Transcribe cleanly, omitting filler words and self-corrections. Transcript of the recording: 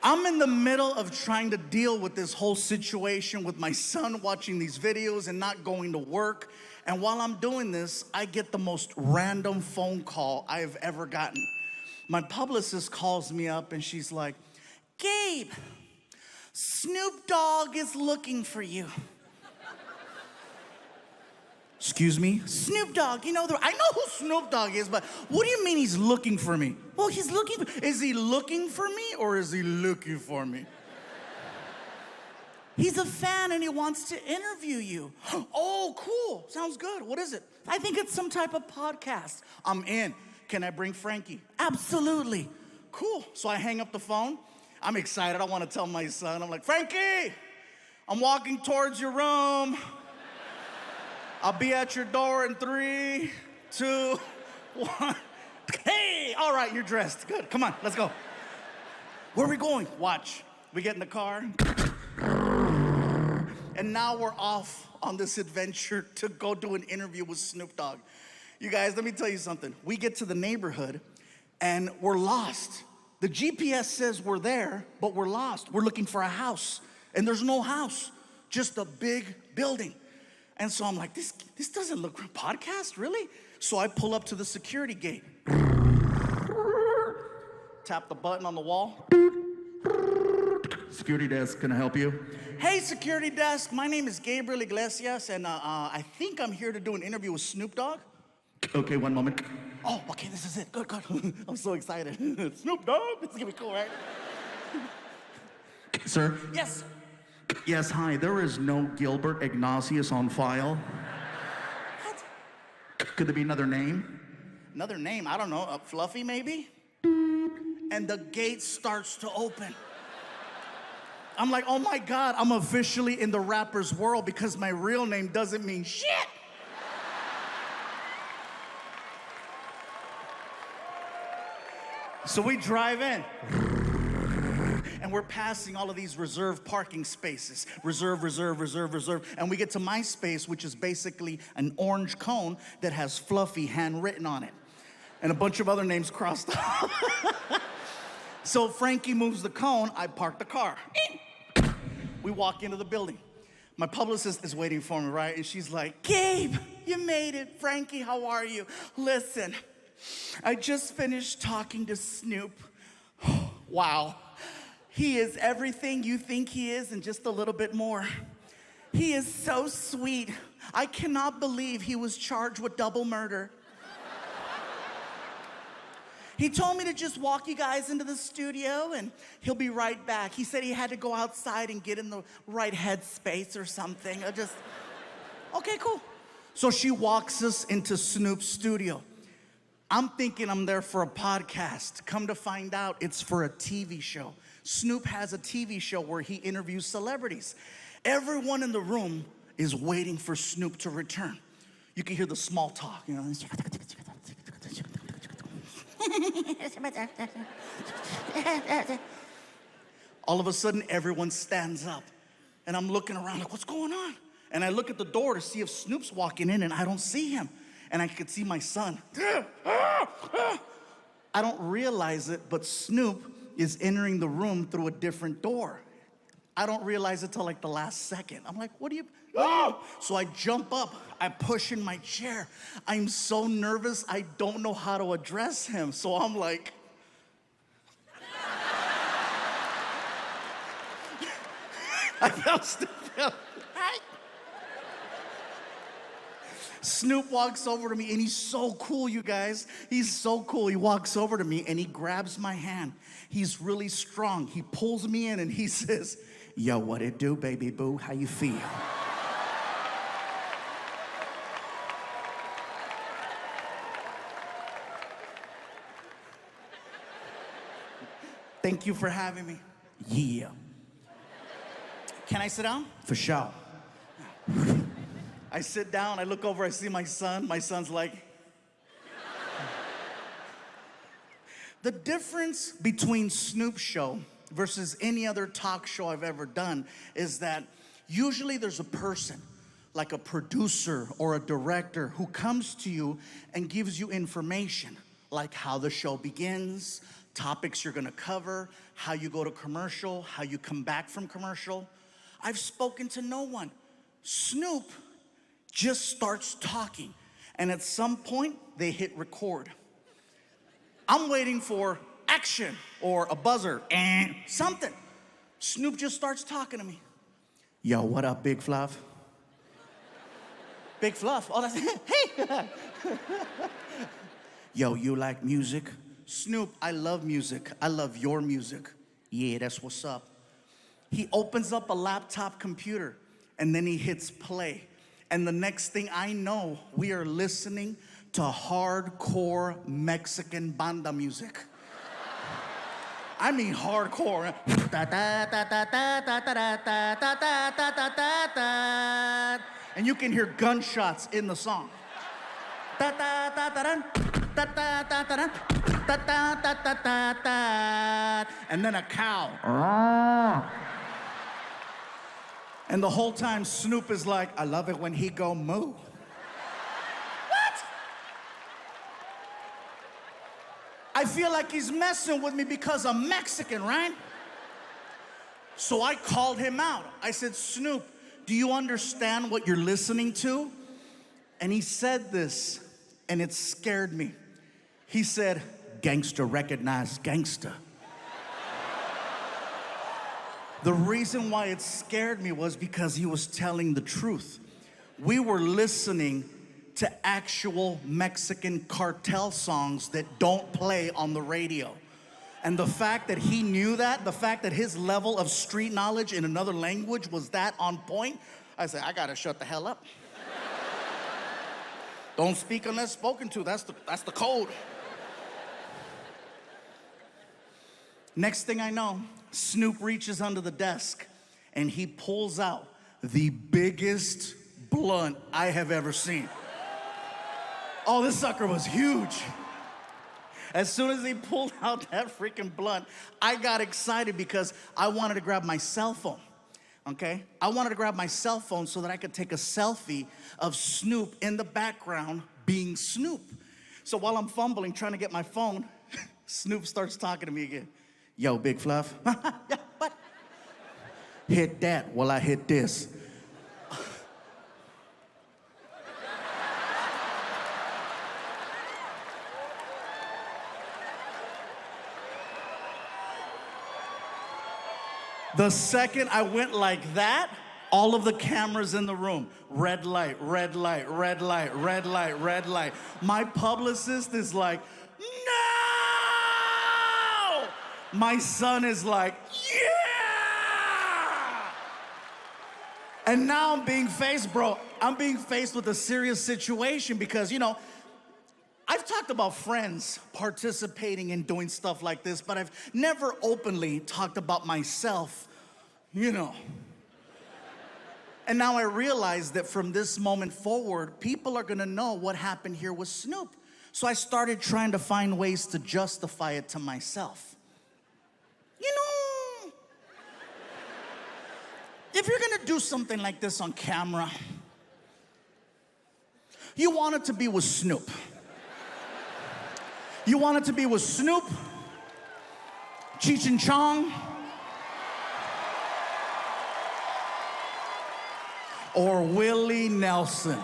I'm in the middle of trying to deal with this whole situation with my son watching these videos and not going to work. And while I'm doing this, I get the most random phone call I have ever gotten. My publicist calls me up and she's like, Gabe, Snoop Dogg is looking for you. Excuse me? Snoop Dogg, I know who Snoop Dogg is, but what do you mean he's looking for me? Well, is he looking for me or is he looking for me? He's a fan and he wants to interview you. Oh, cool, sounds good. What is it? I think it's some type of podcast. I'm in. Can I bring Frankie? Absolutely. Cool, so I hang up the phone. I'm excited, I want to tell my son. I'm like, Frankie, I'm walking towards your room. I'll be at your door in 3, 2, 1. Hey, all right, you're dressed. Good, come on, let's go. Where are we going? Watch. We get in the car. And now we're off on this adventure to go do an interview with Snoop Dogg. You guys, let me tell you something. We get to the neighborhood and we're lost. The GPS says we're there, but we're lost. We're looking for a house and there's no house, just a big building. And so I'm like, this doesn't look like a podcast, really? So I pull up to the security gate. Tap the button on the wall. Security desk, can I help you? Hey, security desk, my name is Gabriel Iglesias, and I think I'm here to do an interview with Snoop Dogg. Okay, one moment. Oh, okay, this is it. Good. I'm so excited. Snoop Dogg, this is gonna be cool, right? Sir? Yes. Yes, hi, there is no Gilbert Ignatius on file. What? Could there be another name? Another name? I don't know, Fluffy maybe? And the gate starts to open. I'm like, oh my God, I'm officially in the rapper's world because my real name doesn't mean shit. So we drive in. And we're passing all of these reserved parking spaces. Reserve. And we get to my space, which is basically an orange cone that has Fluffy handwritten on it. And a bunch of other names crossed off. So Frankie moves the cone, I park the car. We walk into the building. My publicist is waiting for me, right? And she's like, Gabe, you made it. Frankie, how are you? Listen, I just finished talking to Snoop. Wow. He is everything you think he is and just a little bit more. He is so sweet. I cannot believe he was charged with double murder. He told me to just walk you guys into the studio and he'll be right back. He said he had to go outside and get in the right headspace or something. Okay, cool. So she walks us into Snoop's studio. I'm thinking I'm there for a podcast. Come to find out, it's for a TV show. Snoop has a TV show where he interviews celebrities. Everyone in the room is waiting for Snoop to return. You can hear the small talk, you know. All of a sudden, everyone stands up. And I'm looking around like, what's going on? And I look at the door to see if Snoop's walking in, and I don't see him. And I could see my son. I don't realize it, but Snoop is entering the room through a different door. I don't realize it till like the last second. I'm like, what do you? Oh! So I jump up, I push in my chair. I'm so nervous, I don't know how to address him. So I'm like, I felt stupid. Snoop walks over to me and he's so cool, you guys. He's so cool. He walks over to me and he grabs my hand. He's really strong. He pulls me in and he says, yo, what it do, baby boo? How you feel? Thank you for having me. Yeah. Can I sit down? For sure. I sit down, I look over, I see my son. My son's like... The difference between Snoop's show versus any other talk show I've ever done is that usually there's a person, like a producer or a director, who comes to you and gives you information, like how the show begins, topics you're gonna cover, how you go to commercial, how you come back from commercial. I've spoken to no one. Snoop just starts talking, and at some point, they hit record. I'm waiting for action or a buzzer and something. Snoop just starts talking to me. Yo, what up, Big Fluff? Big Fluff. Oh, that's hey. Yo, you like music? Snoop, I love music. I love your music. Yeah, that's what's up. He opens up a laptop computer and then he hits play. And the next thing I know, we are listening to hardcore Mexican banda music. I mean hardcore. And you can hear gunshots in the song. And then a cow. And the whole time Snoop is like, I love it when he go moo. What? I feel like he's messing with me because I'm Mexican, right? So I called him out. I said, Snoop, do you understand what you're listening to? And he said this, and it scared me. He said, gangster recognize gangster. The reason why it scared me was because he was telling the truth. We were listening to actual Mexican cartel songs that don't play on the radio. And the fact that he knew that, the fact that his level of street knowledge in another language was that on point, I said, I gotta shut the hell up. Don't speak unless spoken to, that's the code. Next thing I know, Snoop reaches under the desk and he pulls out the biggest blunt I have ever seen. Oh, this sucker was huge. As soon as he pulled out that freaking blunt, I got excited because I wanted to grab my cell phone, okay? I wanted to grab my cell phone so that I could take a selfie of Snoop in the background being Snoop. So while I'm fumbling, trying to get my phone, Snoop starts talking to me again. Yo, Big Fluff. Yeah, what? Hit that while I hit this. The second I went like that, all of the cameras in the room, red light, red light, red light, red light, red light. My publicist is like, no! My son is like, yeah! And now I'm being faced, bro. I'm being faced with a serious situation because, you know, I've talked about friends participating in doing stuff like this, but I've never openly talked about myself, you know. And now I realize that from this moment forward, people are gonna know what happened here with Snoop. So I started trying to find ways to justify it to myself. You know, if you're gonna do something like this on camera, you want it to be with Snoop. You want it to be with Snoop, Cheech and Chong, or Willie Nelson.